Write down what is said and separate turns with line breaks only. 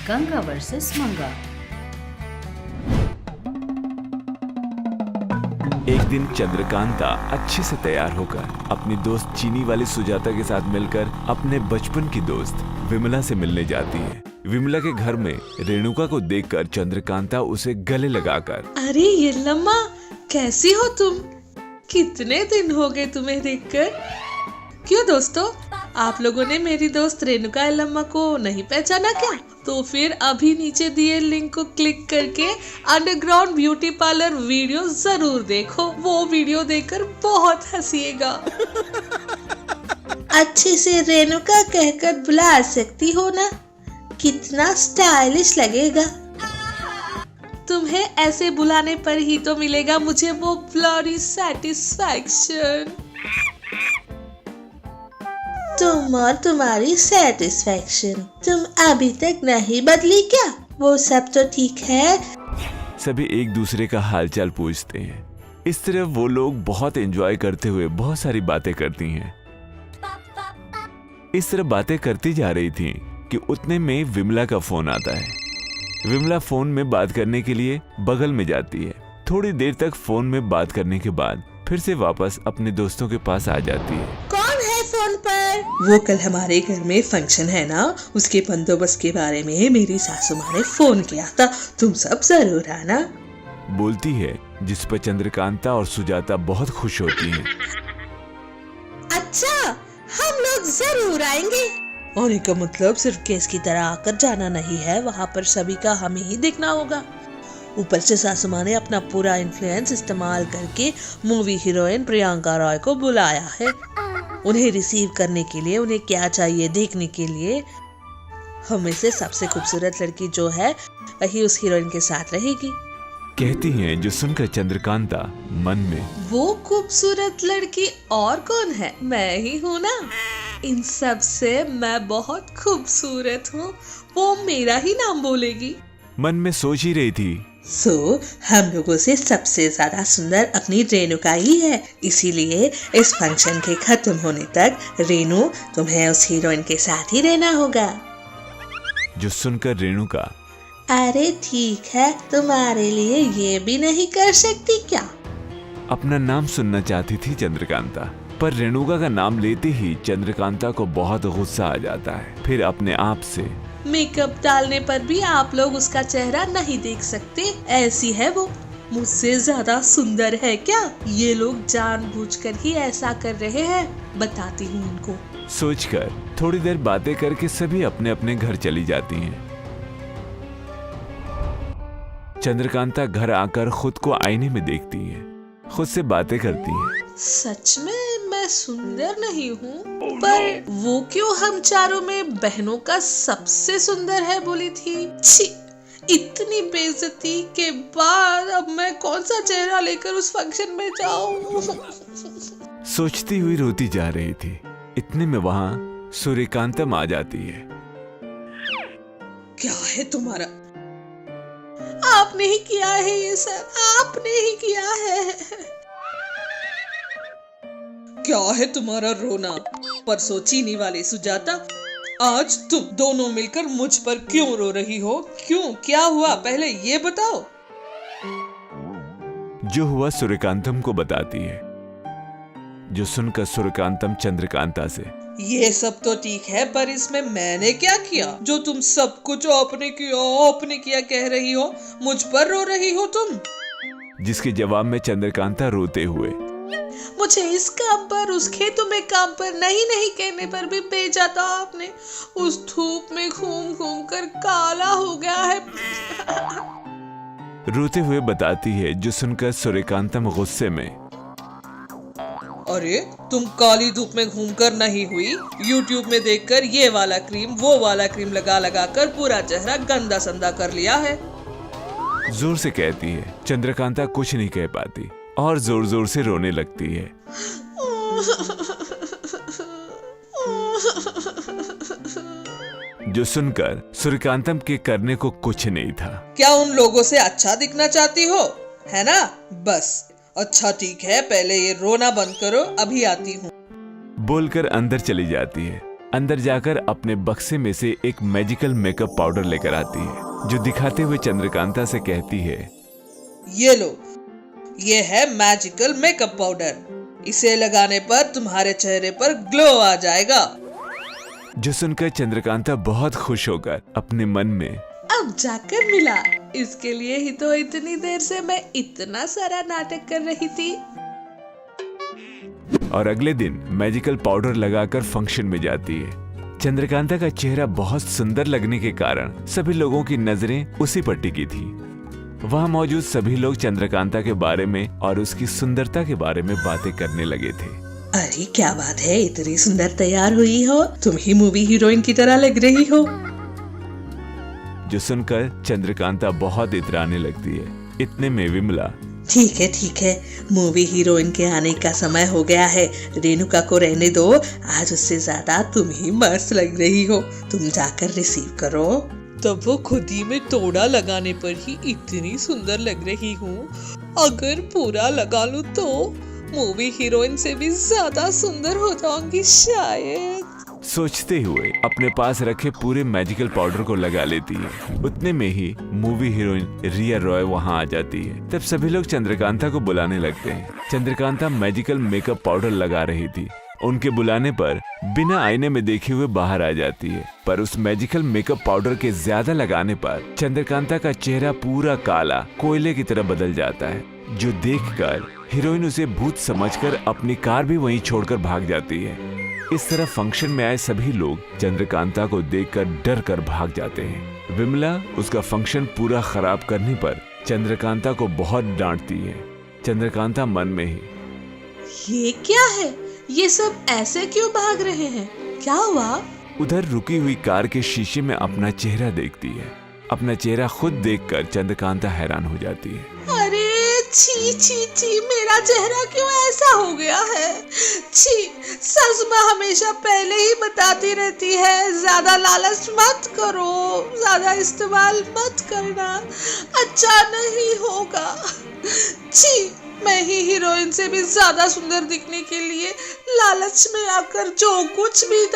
Ganga versus मंगा।
एक दिन चंद्रकांता अच्छे से तैयार होकर अपनी दोस्त चीनी वाली सुजाता के साथ मिलकर अपने बचपन की दोस्त विमला से मिलने जाती है। विमला के घर में रेणुका को देखकर चंद्रकांता उसे गले लगाकर,
अरे यल्लम्मा, कैसी हो तुम? कितने दिन हो गए तुम्हें देखकर। क्यों दोस्तों, आप लोगों ने मेरी दोस्त रेणुका यल्लम्मा को नहीं पहचाना क्या? तो फिर अभी नीचे दिए लिंक को क्लिक करके अंडरग्राउंड ब्यूटी पार्लर वीडियो जरूर देखो। वो वीडियो देखकर बहुत हंसिएगा। अच्छे से रेणुका कहकर बुला सकती हो ना? कितना स्टाइलिश लगेगा। तुम्हें ऐसे बुलाने पर ही तो मिलेगा मुझे वो ब्लडी सेटिस्फैक्शन। तुम और तुम्हारी सेटिस्फैक्शन, तुम अभी तक नहीं बदली क्या? वो सब तो ठीक है।
सभी एक दूसरे का हालचाल पूछते हैं। इस तरह वो लोग बहुत एंजॉय करते हुए बहुत सारी बातें करती हैं। इस तरह बातें करती जा रही थी कि उतने में विमला का फोन आता है। विमला फोन में बात करने के लिए बगल में जाती है। थोड़ी देर तक फोन में बात करने के बाद फिर से वापस अपने दोस्तों के पास आ जाती है।
कौन है फोन पर? वो कल हमारे घर में फंक्शन है ना, उसके बंदोबस्त के बारे में मेरी सासू माँ ने फोन किया था, तुम सब जरूर आना,
बोलती है, जिस पर चंद्रकांता और सुजाता बहुत खुश होती हैं।
अच्छा, हम लोग जरूर आएंगे। आने का मतलब सिर्फ केस की तरह आकर जाना नहीं है, वहाँ पर सभी का हमें ही देखना होगा। ऊपर से सासू माँ ने अपना पूरा इन्फ्लुएंस इस्तेमाल करके मूवी हीरोइन प्रियंका रॉय को बुलाया है। उन्हें रिसीव करने के लिए, उन्हें क्या चाहिए देखने के लिए। हमें से सबसे खूबसूरत लड़की जो है वही उस हीरोइन के साथ रहेगी,
कहती हैं, जो सुनकर चंद्रकांता मन में,
वो खूबसूरत लड़की और कौन है? मैं ही हूँ ना। इन सब से मैं बहुत खूबसूरत हूँ, वो मेरा ही नाम बोलेगी।
मन में सोच ही रही थी।
हम लोगों से सबसे ज्यादा सुंदर अपनी रेणुका ही है, इसीलिए इस फंक्शन के खत्म होने तक रेणु तुम्हें उस हीरोइन के साथ ही रहना होगा।
जो सुनकर रेणुका,
अरे ठीक है, तुम्हारे लिए ये भी नहीं कर सकती क्या?
अपना नाम सुनना चाहती थी चंद्रकांता, पर रेणुका का नाम लेते ही चंद्रकांता को बहुत गुस्सा आ जाता है। फिर अपने आप से,
मेकअप डालने पर भी आप लोग उसका चेहरा नहीं देख सकते, ऐसी है वो। मुझसे ज्यादा सुंदर है क्या? ये लोग जानबूझकर ही ऐसा कर रहे हैं, बताती हूँ उनको।
सोचकर थोड़ी देर बातें करके सभी अपने अपने घर चली जाती हैं। चंद्रकांता घर आकर खुद को आईने में देखती है, खुद से बातें करती है।
सच में मैं सुंदर नहीं हूँ, पर वो क्यों हम चारों में बहनों का सबसे सुंदर है बोली थी। छी, इतनी बेइज्जती के बाद अब मैं कौन सा चेहरा लेकर उस फंक्शन में जाऊँ?
सोचती हुई रोती जा रही थी। इतने में वहाँ सूर्यकांतम आ जाती है।
क्या है तुम्हारा? आपने ही किया है ये सर, आपने ही किया है। क्या है तुम्हारा रोना? परसों चीनी वाली सुजाता, आज तुम दोनों मिलकर मुझ पर क्यों रो रही हो? क्यों, क्या हुआ, पहले ये बताओ।
जो हुआ सूर्यकांतम को बताती है। जो सुनकर सूर्यकांतम चंद्रकांता से,
ये सब तो ठीक है, पर इसमें मैंने क्या किया जो तुम सब कुछ आपने किया कह रही हो? मुझ पर रो रही हो तुम?
जिसके जवाब में चंद्रकांता रोते हुए,
मुझे इस काम पर, उस खेतों में काम पर नहीं कहने पर भी भेजा था आपने। उस धूप में घूम घूम कर काला हो गया है।
रोते हुए बताती है। जो सुनकर सूर्यकांतम गुस्से में,
अरे तुम काली धूप में घूमकर नहीं हुई, YouTube में देखकर ये वाला क्रीम वो वाला क्रीम लगा कर पूरा चेहरा गंदा संदा कर लिया है।
जोर से कहती है। चंद्रकांता कुछ नहीं कह पाती और जोर जोर से रोने लगती है। जो सुनकर सूर्यकांतम के करने को कुछ नहीं था।
क्या उन लोगों से अच्छा दिखना चाहती हो, है ना? बस अच्छा ठीक है, पहले ये रोना बंद करो, अभी आती हूँ,
बोलकर अंदर चली जाती है। अंदर जाकर अपने बक्से में से एक मैजिकल मेकअप पाउडर लेकर आती है, जो दिखाते हुए चंद्रकांता से कहती है,
ये लो, ये है मैजिकल मेकअप पाउडर। इसे लगाने पर तुम्हारे चेहरे पर ग्लो आ जाएगा।
जो सुनकर चंद्रकांता बहुत खुश होकर अपने मन में,
अब जाकर मिला, इसके लिए ही तो इतनी देर से मैं इतना सारा नाटक कर रही थी।
और अगले दिन मैजिकल पाउडर लगाकर फंक्शन में जाती है। चंद्रकांता का चेहरा बहुत सुंदर लगने के कारण सभी लोगों की नजरें उसी पर टिकी थी। वहां मौजूद सभी लोग चंद्रकांता के बारे में और उसकी सुंदरता के बारे में बातें करने लगे थे।
अरे क्या बात है, इतनी सुंदर तैयार हुई हो, तुम ही मूवी हीरोइन की तरह लग रही हो।
जो सुनकर चंद्रकांता बहुत इतराने लगती है। इतने में विमला,
ठीक है, मूवी हीरोइन के आने का समय हो गया है, रेणुका को रहने दो, आज उससे ज्यादा तुम ही मस्त लग रही हो, तुम जाकर रिसीव करो। तब वो खुद ही में तोड़ा लगाने पर ही इतनी सुंदर लग रही हूँ, अगर पूरा लगा लूं तो मूवी हीरोइन से भी ज्यादा सुंदर हो जाऊंगी शायद।
सोचते हुए अपने पास रखे पूरे मैजिकल पाउडर को लगा लेती है। उतने में ही मूवी हीरोइन रिया रॉय वहां आ जाती है। तब सभी लोग चंद्रकांता को बुलाने लगते हैं। चंद्रकांता मैजिकल मेकअप पाउडर लगा रही थी। उनके बुलाने पर बिना आईने में देखे हुए बाहर आ जाती है, पर उस मैजिकल मेकअप पाउडर के ज्यादा लगाने पर चंद्रकांता का चेहरा पूरा काला कोयले की तरह बदल जाता है, जो देखकर हीरोइन उसे भूत समझकर अपनी कार भी वहीं छोड़कर भाग जाती है। इस तरह फंक्शन में आए सभी लोग चंद्रकांता को देखकर डर कर भाग जाते हैं। विमला उसका फंक्शन पूरा खराब करने पर चंद्रकांता को बहुत डांटती है। चंद्रकांता मन में ही,
ये क्या है, ये सब ऐसे क्यों भाग रहे हैं, क्या हुआ?
उधर रुकी हुई कार के शीशे में अपना चेहरा देखती है। अपना चेहरा खुद देखकर चंद्रकांता हैरान हो जाती है।
अरे छी, मेरा चेहरा क्यों ऐसा हो गया है? छी, सच में हमेशा पहले ही बताती रहती है, ज्यादा लालच मत करो, ज्यादा इस्तेमाल मत करना, अच्छा नहीं होगा। छी, मैं ही हीरोइन से भी ज्यादा सुंदर दिखने के लिए लालच में आकर जो कुछ भी